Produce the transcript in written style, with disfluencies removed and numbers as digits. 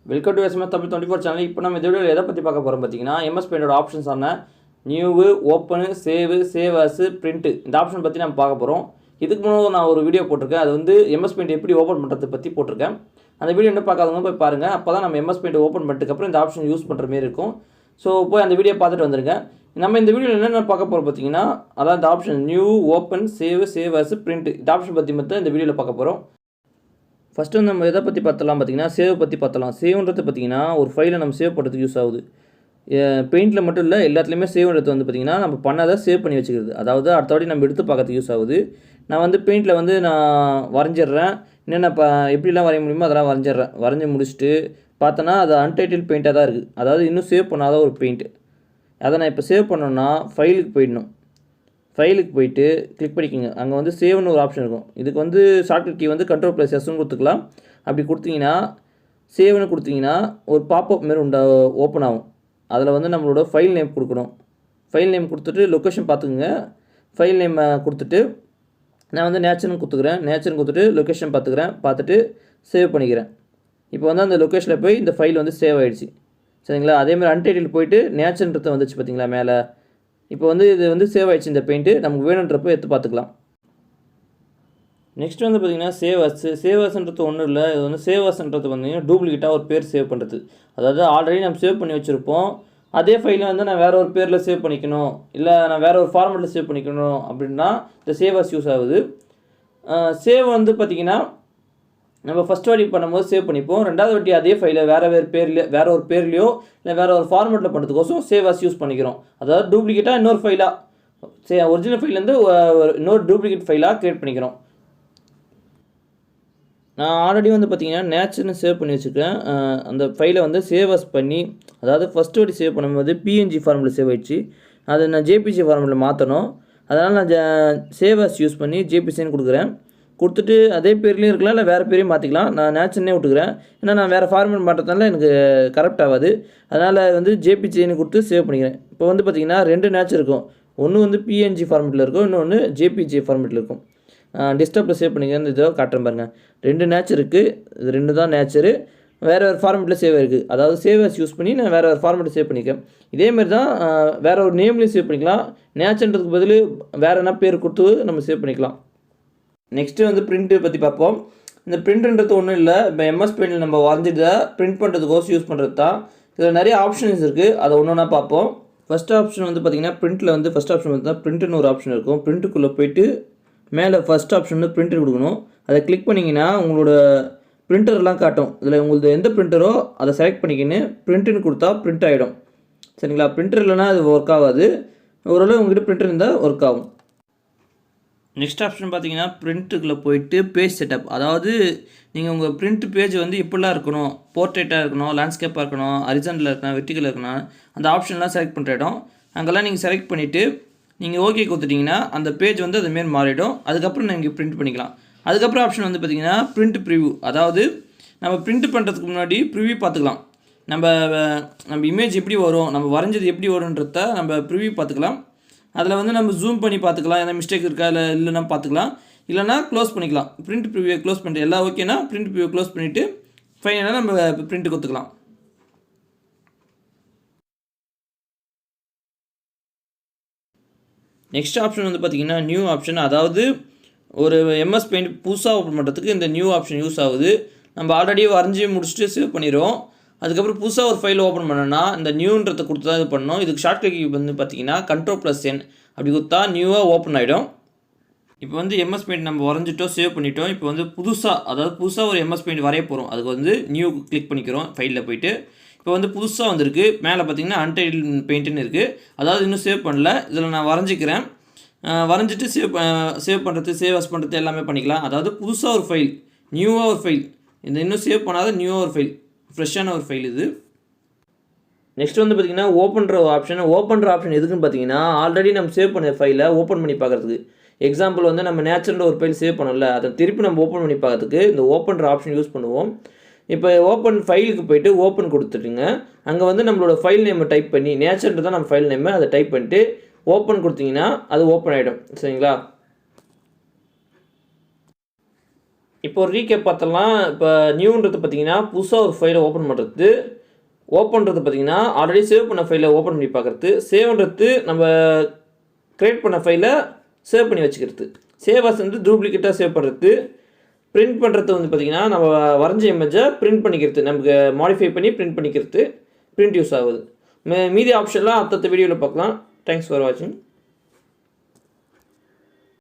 Welcome to SMS Tamil 24 channel. இப்போ நம்ம இந்த வீடியோவில் எதை பற்றி பார்க்க போகிறோம் பார்த்தீங்கன்னா, எம்எஸ் பெயிண்டோட ஆப்ஷன்ஸான new, open, save as, print இந்த ஆப்ஷன் பற்றி நம்ம பார்க்க போகிறோம். இதுக்கு முன்னாடி நான் ஒரு வீடியோ போட்டிருக்கேன். அது வந்து எம்எஸ் பெயிண்ட் எப்படி ஓப்பன் பண்ணுறது பற்றி போட்டிருக்கேன். அந்த வீடியோ என்ன பார்க்காதவங்க போய் பாருங்கள். அப்போ தான் நம்ம எம்எஸ் பெயிண்ட் ஓப்பன் பண்ணிட்டுக்கப்புறம் இந்த ஆப்ஷன் யூஸ் பண்ணுற மாதிரி இருக்கும். ஸோ போய் அந்த வீடியோ பார்த்துட்டு வந்துருங்க. நம்ம இந்த வீடியோவில் என்னென்ன பார்க்க போகிறோம் பார்த்தீங்கன்னா, அதான் இந்த option new, open, save as, print இந்த ஆப்ஷன் பற்றி மட்டும் இந்த வீடியோவில் பார்க்க போகிறோம். ஃபஸ்ட்டு வந்து நம்ம எதை பற்றி பார்த்தலாம் பார்த்தீங்கன்னா, சேவ் பற்றி பார்த்தலாம். சேவ்ன்றது பார்த்தீங்கன்னா ஒரு ஃபைலை நம்ம சேவ் பண்ணுறதுக்கு யூஸ் ஆகுது. பெயிண்டில் மட்டும் இல்லை, எல்லாத்துலேயுமே சேவ்ன்றது வந்து பார்த்திங்கன்னா நம்ம பண்ணதை சேவ் பண்ணி வச்சுக்கிறது. அதாவது அடுத்த வாட்டி நம்ம எடுத்து பார்க்கறதுக்கு யூஸ் ஆகுது. நான் வந்து பெயிண்டில் வந்து நான் வரைஞ்சிட்றேன். என்னென்ன எப்படிலாம் வரைய முடியுமோ அதெல்லாம் வரைஞ்சி முடிச்சுட்டு பார்த்தோன்னா அது அன்டைட்டில் பெயிண்ட்டாக தான் இருக்குது. அதாவது இன்னும் சேவ் பண்ணாத ஒரு பெயிண்ட்டு. அதை நான் இப்போ சேவ் பண்ணோன்னா ஃபைலுக்கு போயிடணும். ஃபைலுக்கு போயிட்டு கிளிக் பண்ணிக்கோங்க. அங்கே வந்து சேவ்னு ஒரு ஆப்ஷன் இருக்கும். இதுக்கு வந்து ஷார்ட்கட் கீ வந்து Ctrl+Sன்னு கொடுத்துக்கலாம். அப்படி கொடுத்தீங்கன்னா சேவ்னு கொடுத்தீங்கன்னா ஒரு பாப்அப் மாரி ஓப்பன் ஆகும். அதில் வந்து நம்மளோட ஃபைல் நேம் கொடுக்கணும். ஃபைல் நேம் கொடுத்துட்டு லொக்கேஷன் பார்த்துக்குங்க. ஃபைல் நேம் கொடுத்துட்டு நான் வந்து நேச்சர்னு கொடுத்துட்டு லொக்கேஷன் பார்த்துட்டு சேவ் பண்ணிக்கிறேன். இப்போ வந்து அந்த லொக்கேஷனில் போய் இந்த ஃபைல் வந்து சேவ் ஆகிடுச்சு. சரிங்களா? அதேமாதிரி அன்டைட்டில் போயிட்டு நேச்சர்ன்றது வந்துச்சு பார்த்தீங்களா மேலே. இப்போ வந்து இது வந்து சேவ் ஆகிடுச்சு. இந்த பெயிண்ட்டு நமக்கு வேணுன்றப்போ எடுத்து பார்த்துக்கலாம். நெக்ஸ்ட் வந்து பார்த்திங்கன்னா சேவ் அஸ்ன்றது ஒன்றும் இல்லை. இது வந்து சேவ் அஸ்ன்றது பார்த்தீங்கன்னா டூப்ளிகேட்டாக ஒரு பேர் சேவ் பண்ணுறது. அதாவது ஆல்ரெடி நம்ம சேவ் பண்ணி வச்சுருப்போம். அதே ஃபைலை வந்து நான் வேறு ஒரு பேரில் சேவ் பண்ணிக்கணும், இல்லை நான் வேறு ஒரு ஃபார்மெட்டில் சேவ் பண்ணிக்கணும் அப்படின்னா இந்த சேவ் அஸ் யூஸ் ஆகுது. சேவ் வந்து பார்த்திங்கன்னா நம்ம ஃபஸ்ட் வாட்டி பண்ணும்போது சேவ் பண்ணிப்போம். ரெண்டாவது வாட்டி அதே ஃபைலை வேறு ஒரு பேர்லையோ இல்லை வேறு ஒரு ஃபார்மெட்டில் பண்ணுறதுக்கோசம் சேவ் அஸ் யூஸ் பண்ணிக்கிறோம். அதாவது டூப்ளிகேட்டாக இன்னொரு ஃபைலாக ஒரிஜினல் ஃபைல்லேருந்து இன்னொரு டூப்ளிகேட் ஃபைலாக க்ரியேட் பண்ணிக்கிறோம். நான் ஆல்ரெடி வந்து பார்த்திங்கன்னா நேச்சர்னு சேவ் பண்ணி வச்சுருக்கேன். அந்த ஃபைலை வந்து சேவ் அஸ் பண்ணி, அதாவது ஃபஸ்ட்டு வாட்டி சேவ் பண்ணும்போது பிஎன்ஜி ஃபார்மெட்டில் சேவ் ஆகிடுச்சு. அதை நான் ஜேபிஜி ஃபார்மெட்டில் மாற்றணும். அதனால் நான் சேவ் அஸ் யூஸ் பண்ணி ஜேபிசின்னு கொடுத்துட்டு அதே பேர்லேயும் இருக்கலாம், இல்லை வேறு பேரையும் மாற்றிக்கலாம். நான் நேச்சர்னே விட்டுக்கிறேன். ஏன்னா நான் வேறு ஃபார்மெட் மாற்றதுனால எனக்கு கரெக்ட் ஆகாது. அதனால் வந்து ஜேபிஜின்னு கொடுத்து சேவ் பண்ணிக்கிறேன். இப்போ வந்து பார்த்திங்கன்னா 2 நேச்சர் இருக்கும். ஒன்று வந்து பிஎன்ஜி ஃபார்மெட்டில் இருக்கும், இன்னொன்று ஜேபிஜி ஃபார்மெட்டில் இருக்கும். டெஸ்க்டாப்பில் சேவ் பண்ணிக்கிறேன். இதை காட்டுறேன் பாருங்கள். 2 நேச்சர் இருக்குது. இது 2 தான் நேச்சரு. வேறு ஃபார்மெட்டில் சேவ் இருக்குது. அதாவது சேவ் அஸ் யூஸ் பண்ணி நான் வேறு ஃபார்மெட்டில் சேவ் பண்ணிக்கிறேன். இதேமாரி தான் வேறு ஒரு நேம்லேயும் சேவ் பண்ணிக்கலாம். நேச்சர்ன்றதுக்கு பதில் வேறு என்ன பேர் கொடுத்து நம்ம சேவ் பண்ணிக்கலாம். நெக்ஸ்ட்டு வந்து பிரிண்ட்டு பற்றி பார்ப்போம். இந்த பிரிண்ட்ன்றது ஒன்றும் இல்லை. இப்போ எம்எஸ் பெயிண்டில் நம்ம வரைஞ்சிட்டு பிரிண்ட் பண்ணுறதுக்கோசம் யூஸ் பண்ணுறது தான். இதில் நிறைய ஆப்ஷன்ஸ் இருக்குது. அதை ஒன்று ஒன்றா பார்ப்போம். ஃபஸ்ட் ஆப்ஷன் வந்து பார்த்திங்கன்னா பிரிண்ட்டில் வந்து ஃபஸ்ட் ஆப்ஷன் வந்து தான் பிரிண்ட்டுன்னு ஒரு ஆப்ஷன் இருக்கும். பிரிண்ட்டுக்குள்ளே போய்ட்டு மேலே ஃபஸ்ட் ஆப்ஷன் வந்து பிரிண்டர் கொடுக்கணும். அதை கிளிக் பண்ணிங்கன்னா உங்களோட பிரிண்டர்லாம் காட்டும். இதில் உங்களுக்கு எந்த பிரிண்டரோ அதை செலக்ட் பண்ணிக்கின்னு பிரிண்ட்டுன்னு கொடுத்தா பிரிண்ட் ஆகிடும். சரிங்களா? பிரிண்டர் இல்லைனா அது ஒர்க் ஆகாது. ஓரளவு உங்கள்கிட்ட பிரிண்டர் இருந்தால் ஒர்க் ஆகும். நெக்ஸ்ட் ஆப்ஷன் பார்த்தீங்கன்னா பிரிண்ட்டுக்குள்ளே போயிட்டு பேஜ் செட்டப். அதாவது நீங்கள் உங்கள் பிரிண்ட் பேஜ் வந்து இப்படிலாம் இருக்கணும், போர்ட்ரேட்டாக இருக்கணும், லேண்ட்ஸ்கேப்பாக இருக்கணும், ஹரிசாண்டலில் இருக்கணும், வெர்டிக்கலில் இருக்கணும், அந்த ஆப்ஷன்லாம் செலக்ட் பண்ணுற இடம். அங்கெல்லாம் நீங்கள் செலக்ட் பண்ணிவிட்டு நீங்கள் ஓகே கொடுத்துட்டிங்கன்னா அந்த பேஜ் வந்து அதுமாரி மாறிடும். அதுக்கப்புறம் நீங்கள் பிரிண்ட் பண்ணிக்கலாம். அதுக்கப்புறம் ஆப்ஷன் வந்து பார்த்திங்கன்னா பிரிண்ட் ப்ரிவ்யூ. அதாவது நம்ம பிரிண்ட் பண்ணுறதுக்கு முன்னாடி ப்ரிவ்யூ பார்த்துக்கலாம். நம்ம இமேஜ் எப்படி வரும், நம்ம வரைஞ்சது எப்படி வரும்ன்றத நம்ம ப்ரிவ்யூ பார்த்துக்கலாம். அதில் வந்து நம்ம ஜூம் பண்ணி பார்த்துக்கலாம். எதனா மிஸ்டேக் இருக்கா இல்லைன்னா பார்த்துக்கலாம். இல்லைனா க்ளோஸ் பண்ணிக்கலாம். பிரிண்ட் ப்ரிவ்யூ க்ளோஸ் பண்ணிட்டு எல்லாம் ஓகேனா பிரிண்ட் ப்ரிவ்யூ க்ளோஸ் பண்ணிவிட்டு ஃபைனலாக நம்ம பிரிண்ட் கொடுத்துக்கலாம். நெக்ஸ்ட் ஆப்ஷன் வந்து பார்த்திங்கன்னா நியூ ஆப்ஷன். அதாவது ஒரு எம்எஸ் பெயிண்ட் புதுசாக ஓப்பன் பண்ணுறதுக்கு இந்த நியூ ஆப்ஷன் யூஸ் ஆகுது. நம்ம ஆல்ரெடி வரைஞ்சி முடிச்சுட்டு சேவ் பண்ணிடுவோம். அதுக்கப்புறம் புதுசாக ஒரு ஃபைல் ஓப்பன் பண்ணோன்னா இந்த நியூன்றதை கொடுத்து தான் இது பண்ணணும். இதுக்கு ஷார்ட்கட் கீ வந்து பார்த்திங்கன்னா Ctrl+N அப்படி கொடுத்தா நியூவாக ஓப்பன் ஆகிடும். இப்போ வந்து எம்எஸ் பெயிண்ட் நம்ம வரைஞ்சிட்டோம், சேவ் பண்ணிட்டோம். இப்போ வந்து புதுசாக ஒரு எம்எஸ் பெயிண்ட் வரைய போகிறோம். அதுக்கு வந்து நியூ கிளிக் பண்ணிக்கிறோம். ஃபைலில் போய்ட்டு இப்போ வந்து புதுசாக வந்திருக்கு. மேலே பார்த்திங்கன்னா அன்டைட்டில் பெயிண்ட்டுன்னு இருக்குது. அதாவது இன்னும் சேவ் பண்ணல. இதில் நான் வரைஞ்சிக்கிறேன். வரைஞ்சிட்டு சேவ் பண்ணுறது, சேவ் அஸ் பண்ணுறது எல்லாமே பண்ணிக்கலாம். அதாவது புதுசாக ஒரு ஃபைல், நியூவாக ஒரு ஃபைல், இந்த இன்னும் சேவ் பண்ணாத நியூவாக ஒரு ஃபைல், ஃப்ரெஷ்ஷான ஒரு ஃபைல் இது. நெக்ஸ்ட் வந்து பார்த்திங்கன்னா ஓப்பன்ற ஆப்ஷன் எதுக்குன்னு பார்த்தீங்கன்னா ஆல்ரெடி நம்ம சேவ் பண்ண ஃபைலை ஓப்பன் பண்ணி பார்க்குறதுக்கு. எக்ஸாம்பிள் வந்து நம்ம நேச்சுரல் ஒரு ஃபைல் சேவ் பண்ணல, அதை திருப்பி நம்ம ஓப்பன் பண்ணி பார்க்கறதுக்கு இந்த ஓப்பன்ற ஆப்ஷன் யூஸ் பண்ணுவோம். இப்போ ஓப்பன் ஃபைலுக்கு போய்ட்டு ஓப்பன் கொடுத்துட்டுங்க. அங்கே வந்து நம்மளோட ஃபைல் நேமை டைப் பண்ணி, நேச்சர்ன்றது தான் நம்ம ஃபைல் நேமை, அதை டைப் பண்ணிட்டு ஓப்பன் கொடுத்தீங்கன்னா அது ஓப்பன் ஆகிடும். சரிங்களா? இப்போ ஒரு ரீகேப் பார்த்தலாம். இப்போ நியூன்றது பார்த்தீங்கன்னா புதுசாக ஒரு ஃபைலை ஓப்பன் பண்ணுறது. ஓப்பன்றது பார்த்தீங்கன்னா ஆல்ரெடி சேவ் பண்ண ஃபைலை ஓப்பன் பண்ணி பார்க்குறது. சேவ்ன்றது நம்ம க்ரியேட் பண்ண ஃபைலை சேவ் பண்ணி வச்சுக்கிறது. சேவ் வந்து டூப்ளிகேட்டாக சேவ் பண்ணுறது. பிரிண்ட் பண்ணுறது வந்து பார்த்திங்கன்னா நம்ம வரைஞ்ச இமேஜை பிரிண்ட் பண்ணிக்கிறது, நமக்கு மாடிஃபை பண்ணி பிரிண்ட் பண்ணிக்கிறது பிரிண்ட் யூஸ் ஆகுது. மீதி ஆப்ஷன்லாம் அடுத்த வீடியோவில் பார்க்கலாம். தேங்க்ஸ் ஃபார் வாட்சிங்.